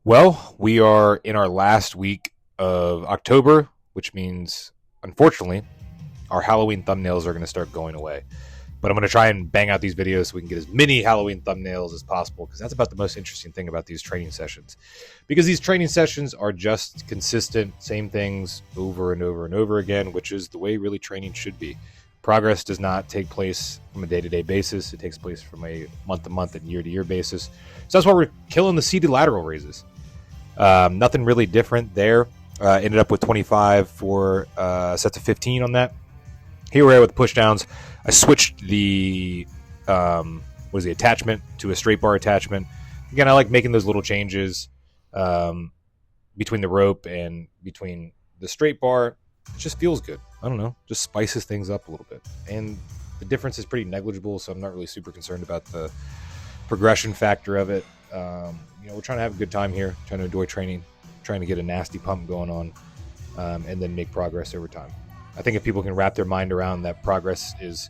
Well, we are in our last week of October, which means, unfortunately, our Halloween thumbnails are going to start going away. But I'm going to try and bang out these videos so we can get as many Halloween thumbnails as possible, because that's about the most interesting thing about these training sessions. Because these training sessions are just consistent, same things over and over and over again, which is the way really training should be. Progress does not take place from a day-to-day basis. It takes place from a month-to-month and year-to-year basis. So that's why we're killing the seated lateral raises. Nothing really different there. Ended up with 25 for sets of 15 on that. Here we are with push downs. I switched the attachment to a straight bar attachment. Again, I like making those little changes between the rope and between the straight bar. It just feels good. I don't know, just spices things up a little bit. And the difference is pretty negligible, so I'm not really super concerned about the progression factor of it. We're trying to have a good time here, trying to enjoy training, trying to get a nasty pump going on, and then make progress over time. I think if people can wrap their mind around that progress is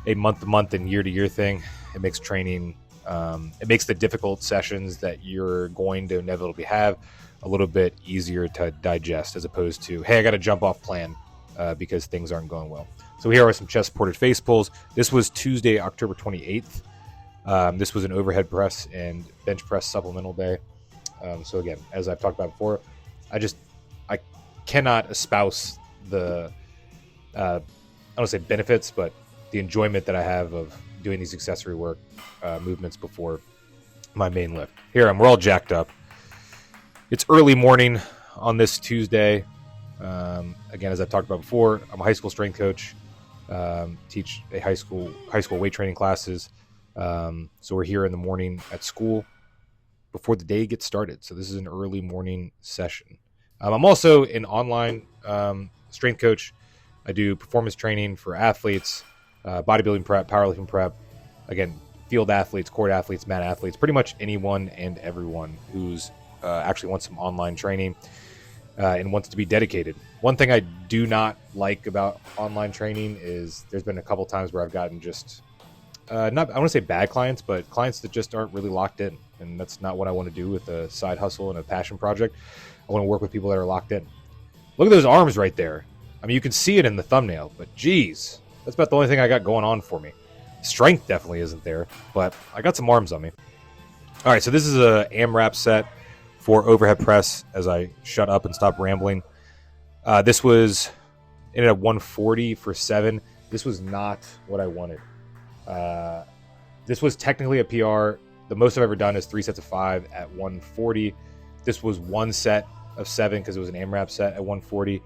a month-to-month and year-to-year thing, it makes training, it makes the difficult sessions that you're going to inevitably have a little bit easier to digest, as opposed to, hey, I got to jump off plan because things aren't going well. So here are some chest-supported face pulls. This was Tuesday, October 28th. This was an overhead press and bench press supplemental day. So again, as I've talked about before, I cannot espouse the, I don't want to say benefits, but the enjoyment that I have of doing these accessory work movements before my main lift. Here we're all jacked up. It's early morning on this Tuesday. Again, as I've talked about before, I'm a high school strength coach, teach a high school weight training classes. So we're here in the morning at school before the day gets started. So this is an early morning session. I'm also an online strength coach. I do performance training for athletes, bodybuilding prep, powerlifting prep. Again, field athletes, court athletes, mat athletes, pretty much anyone and everyone who's actually wants some online training and wants to be dedicated. One thing I do not like about online training is there's been a couple times where I've gotten just I want to say bad clients, but clients that just aren't really locked in. And that's not what I want to do with a side hustle and a passion project. I want to work with people that are locked in. Look at those arms right there. I mean, you can see it in the thumbnail, but geez, that's about the only thing I got going on for me. Strength definitely isn't there, but I got some arms on me. All right, so this is a AMRAP set for overhead press as I shut up and stop rambling. This was ended at 140 for 7. This was not what I wanted. This was technically a PR. The most I've ever done is 3 sets of 5 at 140. This was 1 set of 7 because it was an AMRAP set at 140.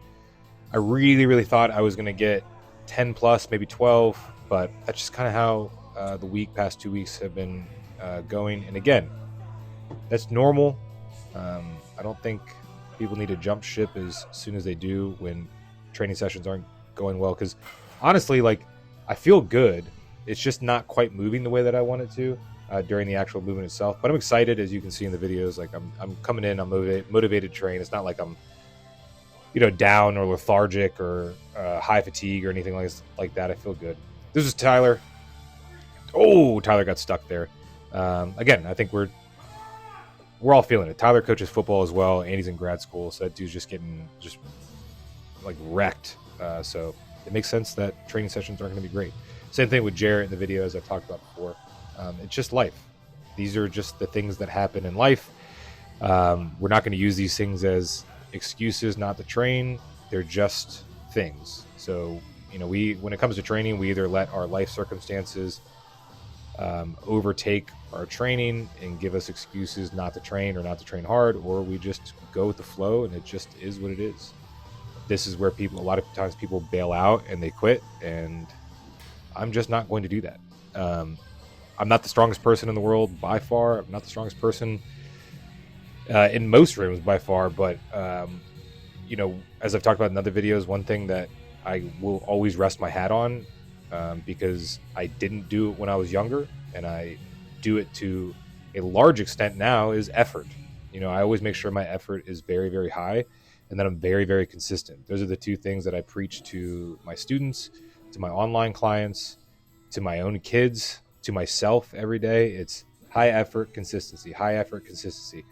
I really thought I was going to get 10 plus, maybe 12, but that's just kind of how the past 2 weeks have been going. And again, that's normal. I don't think people need to jump ship as soon as they do when training sessions aren't going well, because honestly, like, I feel good. It's just not quite moving the way that I want it to during the actual movement itself. But I'm excited, as you can see in the videos. Like, I'm coming in, I'm motivated to train. It's not like I'm, down or lethargic or high fatigue or anything like that. I feel good. This is Tyler. Oh, Tyler got stuck there. Again, I think we're all feeling it. Tyler coaches football as well, and he's in grad school, so that dude's just getting like wrecked. So it makes sense that training sessions aren't going to be great. Same thing with Jarrett in the video, as I've talked about before. It's just life. These are just the things that happen in life. We're not going to use these things as excuses not to train. They're just things. So, when it comes to training, we either let our life circumstances overtake our training and give us excuses not to train or not to train hard, or we just go with the flow and it just is what it is. This is where a lot of times people bail out and they quit, and I'm just not going to do that. I'm not the strongest person in the world by far. I'm not the strongest person in most rooms by far, but as I've talked about in other videos, one thing that I will always rest my hat on, because I didn't do it when I was younger, and I do it to a large extent now, is effort. I always make sure my effort is very high, and that I'm very consistent. Those are the two things that I preach to my students, to my online clients, to my own kids, to myself every day. It's high effort, consistency, high effort, consistency.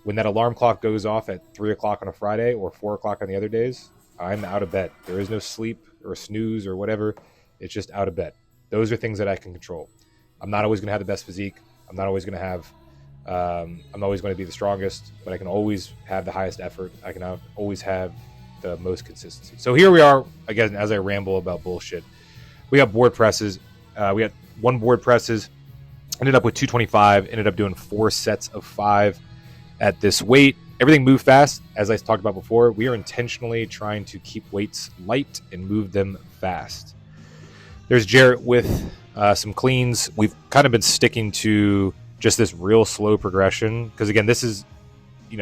When that alarm clock goes off at 3 o'clock on a Friday or 4 o'clock on the other days, I'm out of bed. There is no sleep or snooze or whatever. It's just out of bed. Those are things that I can control. I'm not always going to have the best physique. I'm not always going to have, I'm always going to be the strongest, but I can always have the highest effort. I can always have the most consistency. So here we are, again, as I ramble about bullshit. We got board presses. We got 1 board presses. Ended up with 225. Ended up doing 4 sets of 5 at this weight. Everything moved fast. As I talked about before, we are intentionally trying to keep weights light and move them fast. There's Jarrett with some cleans. We've kind of been sticking to just this real slow progression because, again, this is,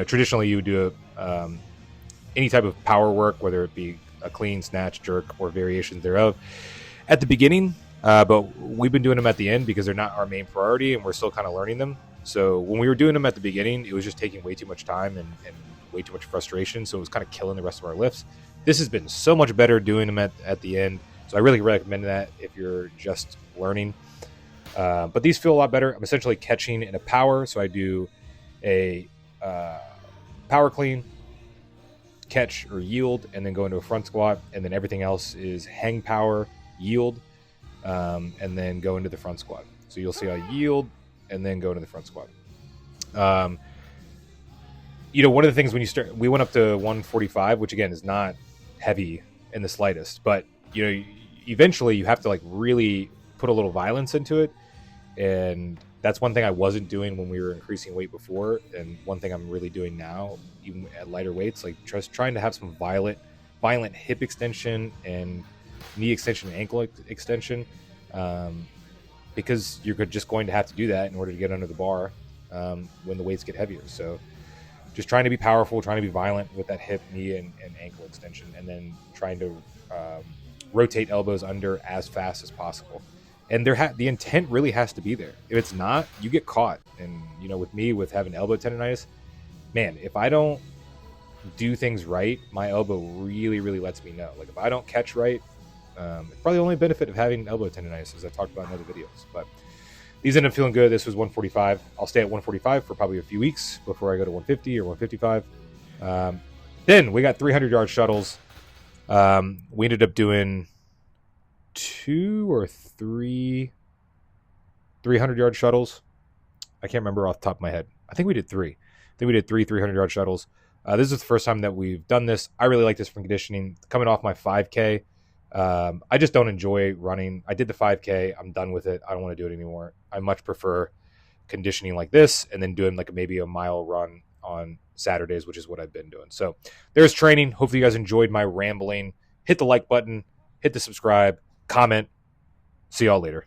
traditionally you would do any type of power work, whether it be a clean, snatch, jerk, or variations thereof at the beginning, but we've been doing them at the end because they're not our main priority and we're still kind of learning them. So when we were doing them at the beginning, it was just taking way too much time and way too much frustration, so it was kind of killing the rest of our lifts. This has been so much better doing them at the end, so I really recommend that if you're just learning. But these feel a lot better. I'm essentially catching in a power, so I do a power clean, catch or yield, and then go into a front squat, and then everything else is hang power, yield, and then go into the front squat. So you'll see I yield and then go into the front squat. One of the things when you start, we went up to 145, which again is not heavy in the slightest, but eventually you have to like really put a little violence into it, and that's one thing I wasn't doing when we were increasing weight before, and one thing I'm really doing now, even at lighter weights, like just trying to have some violent hip extension and knee extension and ankle extension, because you're just going to have to do that in order to get under the bar when the weights get heavier. So just trying to be powerful, trying to be violent with that hip, knee, and ankle extension, and then trying to rotate elbows under as fast as possible. And the intent really has to be there. If it's not, you get caught. And, with me, with having elbow tendonitis, man, if I don't do things right, my elbow really, really lets me know. Like, if I don't catch right, it's probably the only benefit of having elbow tendonitis, as I talked about in other videos. But these end up feeling good. This was 145. I'll stay at 145 for probably a few weeks before I go to 150 or 155. Then we got 300-yard shuttles. We ended up doing 2 or 3 300-yard shuttles. I can't remember off the top of my head. I think we did 3. I think we did 3 300-yard shuttles. This is the first time that we've done this. I really like this from conditioning. Coming off my 5K, I just don't enjoy running. I did the 5K. I'm done with it. I don't want to do it anymore. I much prefer conditioning like this and then doing like maybe a mile run on Saturdays, which is what I've been doing. So there's training. Hopefully you guys enjoyed my rambling. Hit the like button, hit the subscribe, comment. See y'all later.